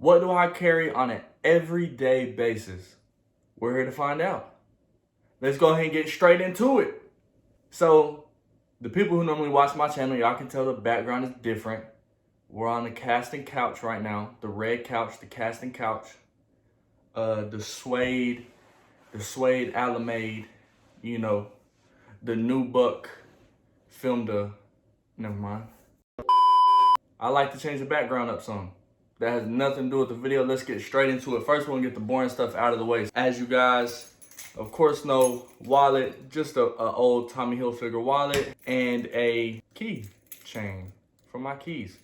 What do I carry on an everyday basis? We're here to find out. Let's go ahead and get straight into it. So, the people who normally watch my channel, y'all can tell the background is different. We're on the casting couch right now. The red couch, the casting couch. The suede Alamade, you know, the new buck filmed never mind. I like to change the background up some. That has nothing to do with the video. Let's get straight into it. First, we're gonna get the boring stuff out of the way. As you guys, of course, know, wallet, just a old Tommy Hilfiger wallet, and a key chain for my keys.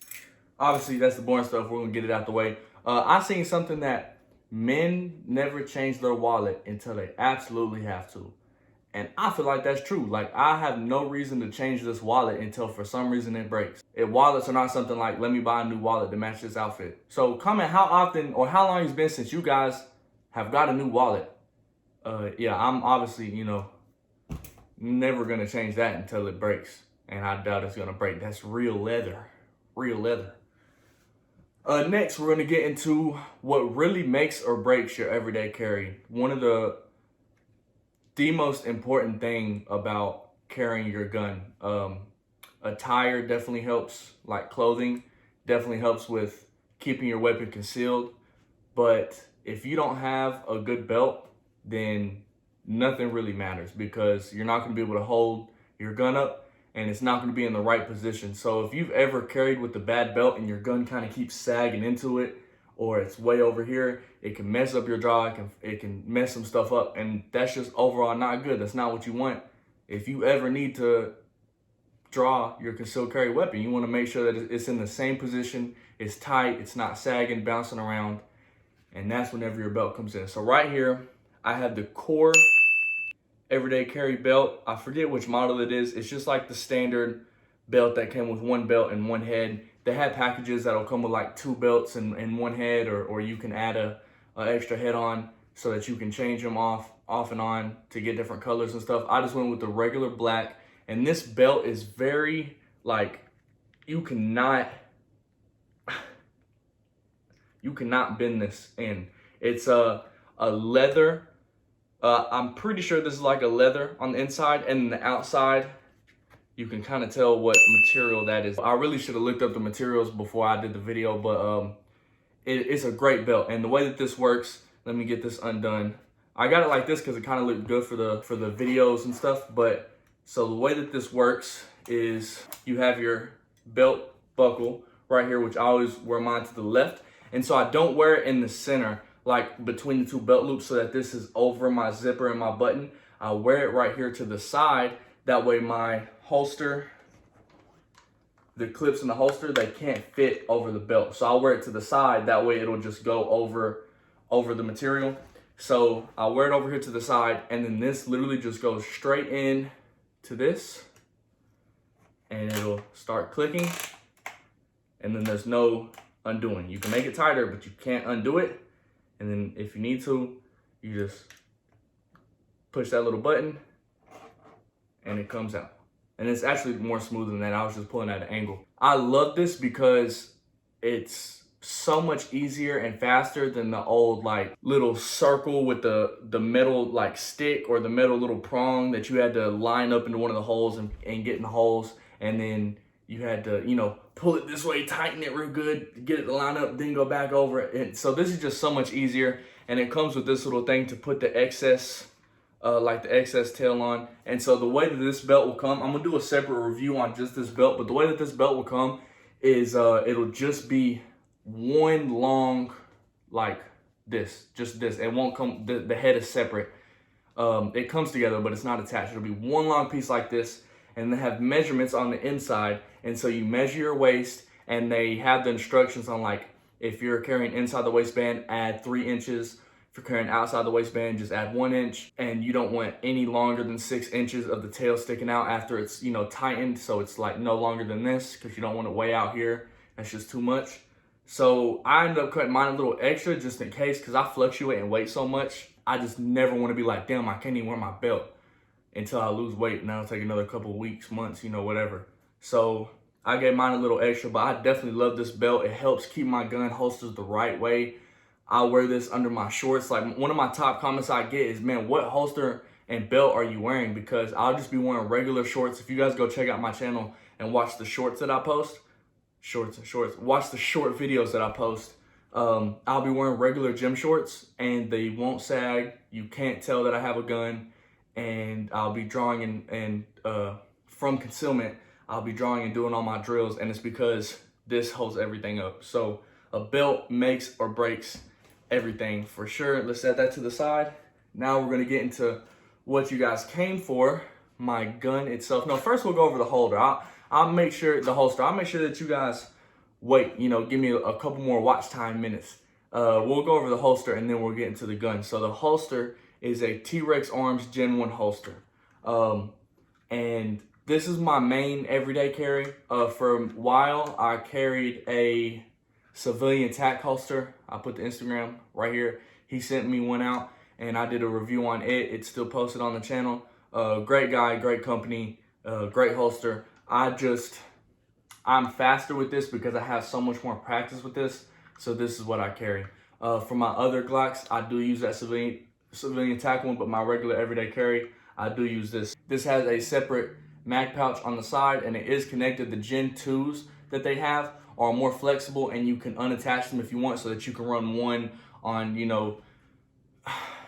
Obviously, that's the boring stuff. We're gonna get it out the way. I seen something that men never change their wallet until they absolutely have to. And I feel like that's true. Like, I have no reason to change this wallet until for some reason it breaks. Wallets are not something like, let me buy a new wallet to match this outfit. So comment how often or how long it's been since you guys have got a new wallet. Yeah, I'm obviously, never gonna change that until it breaks. And I doubt it's gonna break. That's real leather, real leather. Next, we're gonna get into what really makes or breaks your everyday carry. One of the most important thing about carrying your gun. Attire definitely helps, like clothing definitely helps with keeping your weapon concealed. But if you don't have a good belt, then nothing really matters, because you're not gonna be able to hold your gun up and it's not gonna be in the right position. So if you've ever carried with a bad belt and your gun kind of keeps sagging into it, or it's way over here, it can mess up your draw, it can mess some stuff up, and that's just overall not good. That's not what you want. If you ever need to draw your concealed carry weapon, you want to make sure that it's in the same position, it's tight, it's not sagging, bouncing around, and that's whenever your belt comes in. So right here, I have the Core Everyday Carry belt. I forget which model it is. It's just like the standard belt that came with one belt and one head. They have packages that'll come with like 2 belts and 1 head, or you can add a extra head on so that you can change them off and on to get different colors and stuff. I just went with the regular black, and this belt is very, like, you cannot bend this in. It's a leather. I'm pretty sure this is like a leather on the inside, and the outside, you can kind of tell what material that is. I really should have looked up the materials before I did the video, but it's a great belt. And the way that this works, let me get this undone. I got it like this because it kind of looked good for the videos and stuff. But so the way that this works is you have your belt buckle right here, which I always wear mine to the left. And so I don't wear it in the center, like between the 2 belt loops, so that this is over my zipper and my button. I wear it right here to the side. That way my holster, the clips in the holster, they can't fit over the belt. So I'll wear it to the side. That way it'll just go over the material. So I'll wear it over here to the side, and then this literally just goes straight in to this, and it'll start clicking, and then there's no undoing. You can make it tighter, but you can't undo it. And then if you need to, you just push that little button and it comes out. And it's actually more smooth than that. I was just pulling at an angle. I love this because it's so much easier and faster than the old like little circle with the metal like stick or the metal little prong that you had to line up into one of the holes and get in the holes. And then you had to, pull it this way, tighten it real good, get it to line up, then go back over it. And so this is just so much easier. And it comes with this little thing to put the excess like the excess tail on. And so the way that this belt will come, I'm gonna do a separate review on just this belt, but the way that this belt will come is it'll just be one long, like this, just this. It won't come, the head is separate. It comes together, but it's not attached. It'll be one long piece like this, and they have measurements on the inside. And so you measure your waist, and they have the instructions on, like, if you're carrying inside the waistband, add 3 inches. If you're carrying outside the waistband, just add 1 inch. And you don't want any longer than 6 inches of the tail sticking out after it's, tightened. So it's like no longer than this, because you don't want it way out here. That's just too much. So I ended up cutting mine a little extra just in case, because I fluctuate in weight so much. I just never want to be like, damn, I can't even wear my belt until I lose weight. And that'll take another couple weeks, months, whatever. So I gave mine a little extra, but I definitely love this belt. It helps keep my gun holsters the right way. I wear this under my shorts. Like, one of my top comments I get is, man, what holster and belt are you wearing? Because I'll just be wearing regular shorts. If you guys go check out my channel and watch the shorts that I post, watch the short videos that I post, I'll be wearing regular gym shorts and they won't sag. You can't tell that I have a gun, and I'll be drawing and from concealment, I'll be drawing and doing all my drills, and it's because this holds everything up. So a belt makes or breaks everything for sure. Let's set that to the side. Now we're gonna get into what you guys came for, my gun itself. No, first we'll go over the holder. I'll make sure that you guys wait, give me a couple more watch time minutes. We'll go over the holster and then we'll get into the gun. So the holster is a TrexArms Gen 1 holster. And this is my main everyday carry. For a while, I carried a civilian tack holster. I put the Instagram right here. He sent me one out and I did a review on it. It's still posted on the channel. Great guy, great company, great holster. I'm faster with this because I have so much more practice with this. So this is what I carry. For my other Glocks, I do use that civilian tack one, but my regular everyday carry, I do use this. This has a separate mag pouch on the side and it is connected. The Gen 2s that they have are more flexible and you can unattach them if you want, so that you can run one on,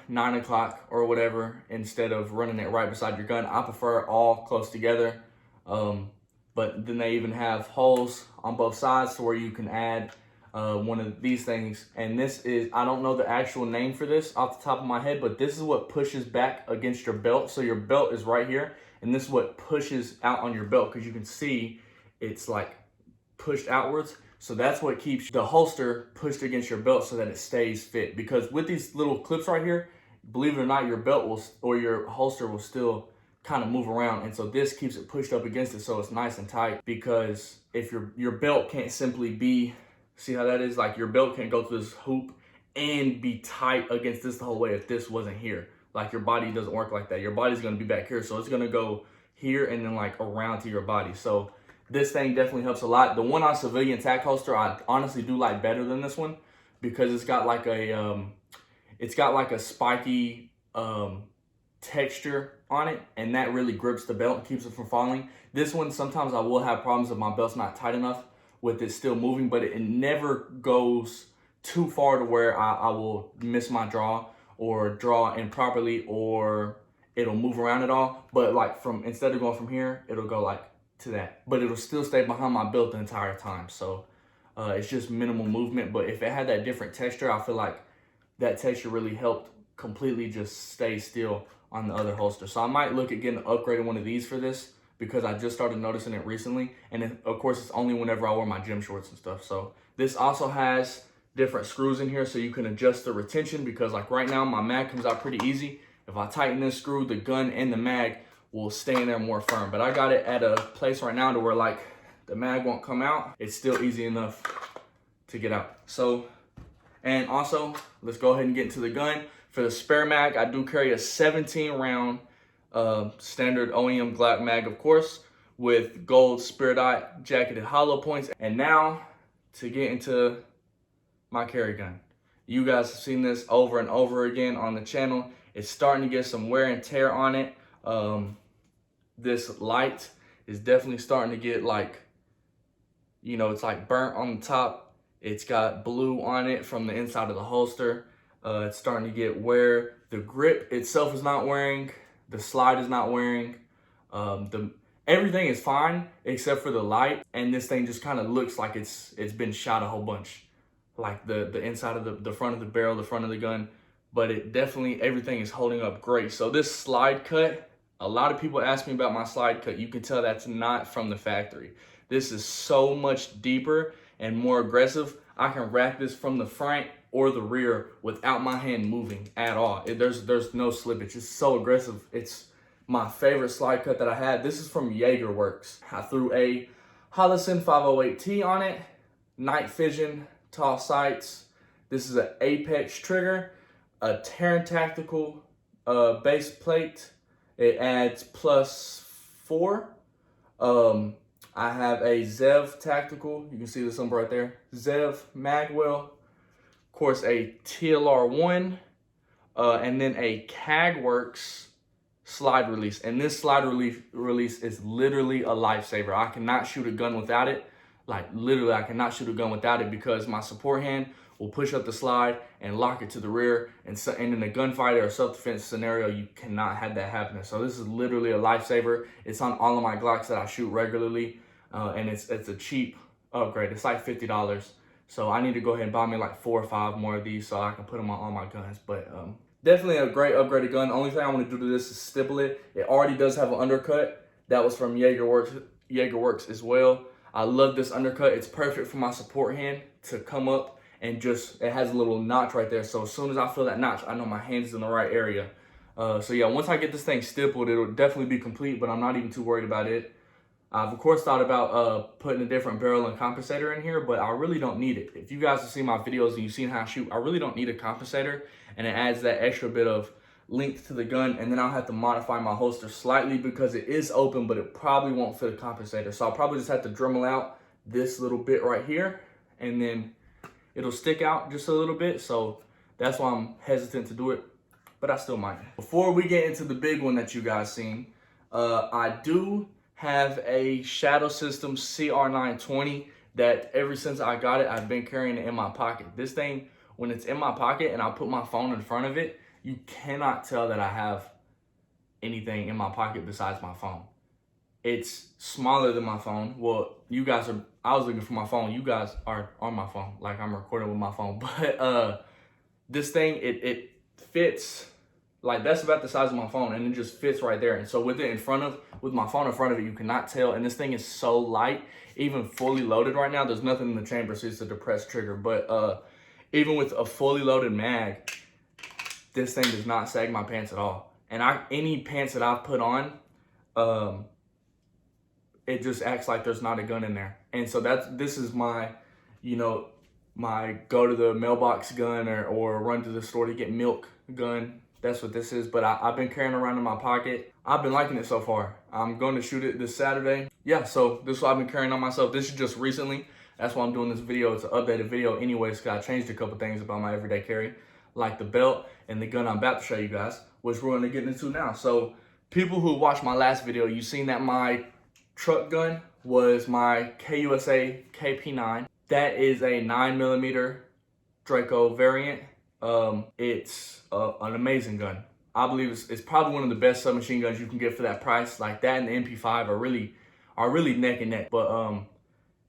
9 o'clock or whatever, instead of running it right beside your gun. I prefer it all close together. But then they even have holes on both sides to where you can add one of these things. And this is, I don't know the actual name for this off the top of my head, but this is what pushes back against your belt. So your belt is right here, and this is what pushes out on your belt, because you can see it's like pushed outwards. So that's what keeps the holster pushed against your belt so that it stays fit. Because with these little clips right here, believe it or not, your belt will, or your holster will still kind of move around, and so this keeps it pushed up against it so it's nice and tight. Because if your belt can't simply be, see how that is, like your belt can't go through this hoop and be tight against this the whole way if this wasn't here. Like, your body doesn't work like that. Your body's going to be back here, so it's going to go here and then like around to your body. So this thing definitely helps a lot. The one on civilian tack holster I honestly do like better than this one, because it's got like a spiky texture on it, and that really grips the belt and keeps it from falling. This one, sometimes I will have problems if my belt's not tight enough with it still moving, but it never goes too far to where I will miss my draw or draw improperly, or it'll move around at all. But like, instead of going from here, it'll go like to that, but it'll still stay behind my belt the entire time. So it's just minimal movement. But if it had that different texture, I feel like that texture really helped completely just stay still on the other holster. So I might look at getting an upgraded one of these for this, because I just started noticing it recently. And of course, it's only whenever I wear my gym shorts and stuff. So this also has different screws in here so you can adjust the retention, because like right now my mag comes out pretty easy. If I tighten this screw, the gun and the mag will stay in there more firm. But I got it at a place right now to where like the mag won't come out. It's still easy enough to get out. So, and also let's go ahead and get into the gun. For the spare mag, I do carry a 17 round standard OEM Glock mag, of course, with gold Spirit Eye jacketed hollow points. And now to get into my carry gun. You guys have seen this over and over again on the channel. It's starting to get some wear and tear on it. This light is definitely starting to get like, it's like burnt on the top. It's got blue on it from the inside of the holster. It's starting to get wear. The grip itself is not wearing. The slide is not wearing. Everything is fine except for the light. And this thing just kind of looks like it's been shot a whole bunch. Like the inside of the front of the barrel, the front of the gun. But it definitely, everything is holding up great. So this slide cut, a lot of people ask me about my slide cut. You can tell that's not from the factory. This is so much deeper and more aggressive. I can rack this from the front or the rear without my hand moving at all. There's no slippage. It's so aggressive. It's my favorite slide cut that I had. This is from Jaeger Works. I threw a Holosun 508T on it, night vision, tall sights. This is an Apex trigger, a Terran Tactical base plate. It adds +4. I have a Zev Tactical. You can see this number right there. Zev Magwell. Of course, a TLR1. And then a CAGWorks slide release. And this slide release is literally a lifesaver. I cannot shoot a gun without it. Like literally, I cannot shoot a gun without it because my support hand will push up the slide and lock it to the rear. And in a gunfight or self-defense scenario, you cannot have that happening. So this is literally a lifesaver. It's on all of my Glocks that I shoot regularly. And it's a cheap upgrade. It's like $50. So I need to go ahead and buy me like 4 or 5 more of these so I can put them on all my guns. But definitely a great upgraded gun. The only thing I want to do to this is stipple it. It already does have an undercut. That was from JagerWorks as well. I love this undercut. It's perfect for my support hand to come up and just, it has a little notch right there. So as soon as I feel that notch, I know my hand's in the right area. So yeah, once I get this thing stippled, it'll definitely be complete, but I'm not even too worried about it. I've of course thought about putting a different barrel and compensator in here, but I really don't need it. If you guys have seen my videos and you've seen how I shoot, I really don't need a compensator, and it adds that extra bit of length to the gun. And then I'll have to modify my holster slightly because it is open, but it probably won't fit a compensator. So I'll probably just have to Dremel out this little bit right here, and then it'll stick out just a little bit. So that's why I'm hesitant to do it, but I still might. Before we get into the big one that you guys seen, I do have a Shadow System CR920 that ever since I got it, I've been carrying it in my pocket. This thing, when it's in my pocket and I put my phone in front of it, you cannot tell that I have anything in my pocket besides my phone. It's smaller than my phone. Well, you guys are, I was looking for my phone. You guys are on my phone, like I'm recording with my phone. But this thing, it fits, like that's about the size of my phone, and it just fits right there. And so with it in front of, with my phone in front of it, you cannot tell. And this thing is so light, even fully loaded right now, there's nothing in the chamber, so it's a depressed trigger. But even with a fully loaded mag, this thing does not sag my pants at all. And any pants that I've put on, it just acts like there's not a gun in there. And so this is my, you know, my go to the mailbox gun or run to the store to get milk gun. That's what this is. But I've been carrying around in my pocket. I've been liking it so far. I'm going to shoot it this Saturday. Yeah, so this is what I've been carrying on myself. This is just recently. That's why I'm doing this video. It's an updated video anyways, because I changed a couple things about my everyday carry, like the belt and the gun I'm about to show you guys, which we're going to get into now. So people who watched my last video, you've seen that my truck gun was my KUSA KP9. That is a 9mm Draco variant. It's an amazing gun. I believe it's probably one of the best submachine guns you can get for that price. Like that and the MP5 are really neck and neck. But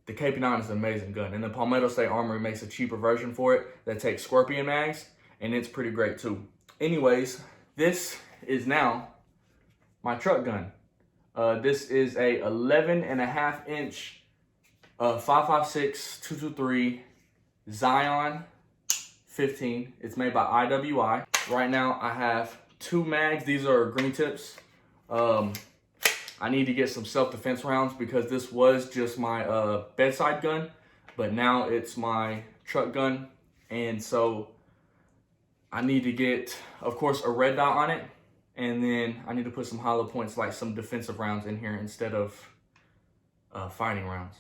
the KP9 is an amazing gun. And the Palmetto State Armory makes a cheaper version for it that takes Scorpion mags, and it's pretty great too. Anyways, this is now my truck gun. This is a 11.5-inch 5.56 223 Zion 15. It's made by IWI. Right now I have 2 mags. These are green tips. I need to get some self-defense rounds because this was just my bedside gun, but now it's my truck gun. And so I need to get, of course, a red dot on it. And then I need to put some hollow points, like some defensive rounds in here instead of fighting rounds.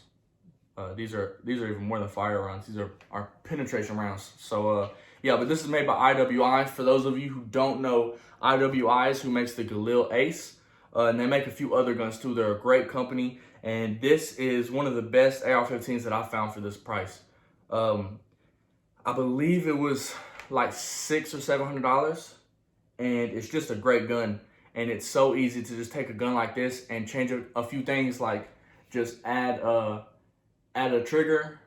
These are even more than fire rounds. These are penetration rounds. So yeah, but this is made by IWI. For those of you who don't know, IWI is who makes the Galil Ace. And they make a few other guns too. They're a great company. And this is one of the best AR-15s that I found for this price. I believe it was like $600 or $700. And it's just a great gun. And it's so easy to just take a gun like this and change a few things, like just add a trigger,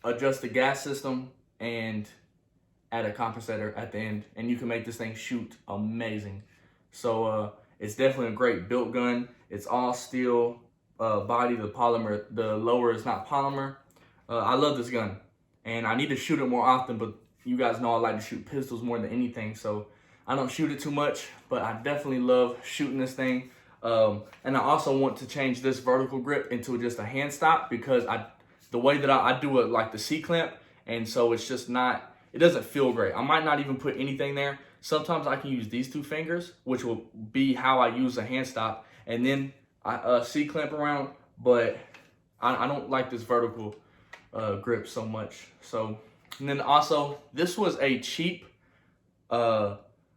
adjust the gas system, and add a compensator at the end. And you can make this thing shoot amazing. So it's definitely a great built gun. It's all steel body. The lower is not polymer. I love this gun. And I need to shoot it more often, but you guys know I like to shoot pistols more than anything. So I don't shoot it too much, but I definitely love shooting this thing. And I also want to change this vertical grip into just a hand stop because the way that I do it, like the C-clamp, and so it's just not, it doesn't feel great. I might not even put anything there. Sometimes I can use these 2 fingers, which will be how I use a hand stop, and then I C-clamp around but I don't like this vertical grip so much. So, and then also, this was a cheap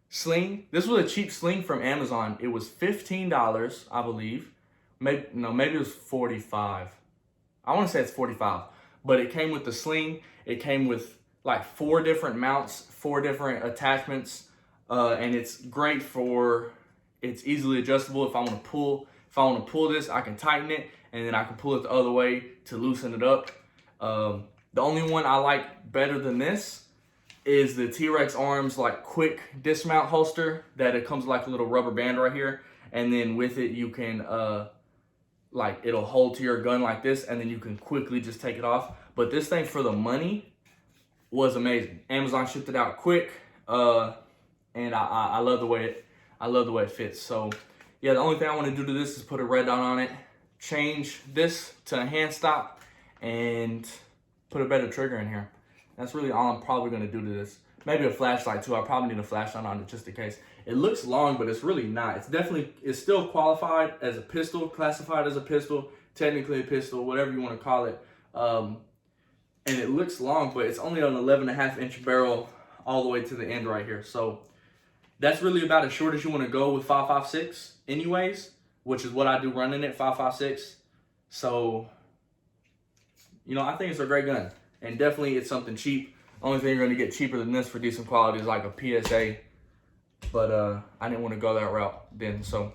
sling. This was a cheap sling from Amazon. It was $15, I believe. Maybe it was 45. I want to say it's 45. But it came with the sling. It came with like 4 different mounts, 4 different attachments, and it's great for. It's easily adjustable. If I want to pull this, I can tighten it, and then I can pull it the other way to loosen it up. The only one I like better than this is the TrexArms like quick dismount holster that it comes like a little rubber band right here, and then with it you can like it'll hold to your gun like this, and then you can quickly just take it off. But this thing for the money was amazing. Amazon shipped it out quick, and I love the way it fits. So yeah, the only thing I want to do to this is put a red dot on it, change this to a hand stop, and put a better trigger in here. That's really all I'm probably going to do to this. Maybe a flashlight too. I probably need a flashlight on it just in case. It looks long, but it's really not. It's still qualified as a pistol, classified as a pistol, technically a pistol, whatever you want to call it. And it looks long, but it's only an 11.5-inch barrel all the way to the end right here. So that's really about as short as you want to go with 5.56 anyways, which is what I do running it, 5.56. So, you know, I think it's a great gun. And definitely it's something cheap. Only thing you're going to get cheaper than this for decent quality is like a PSA. But I didn't want to go that route then. So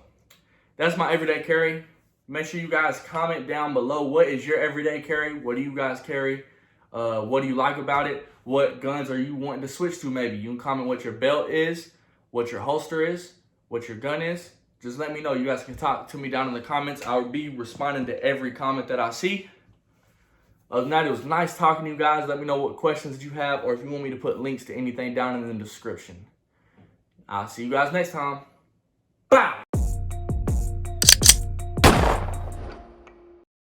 that's my everyday carry. Make sure you guys comment down below. What is your everyday carry? What do you guys carry? What do you like about it? What guns are you wanting to switch to maybe? You can comment what your belt is, what your holster is, what your gun is. Just let me know. You guys can talk to me down in the comments. I'll be responding to every comment that I see. Other than that, it was nice talking to you guys. Let me know what questions you have, or if you want me to put links to anything down in the description. I'll see you guys next time.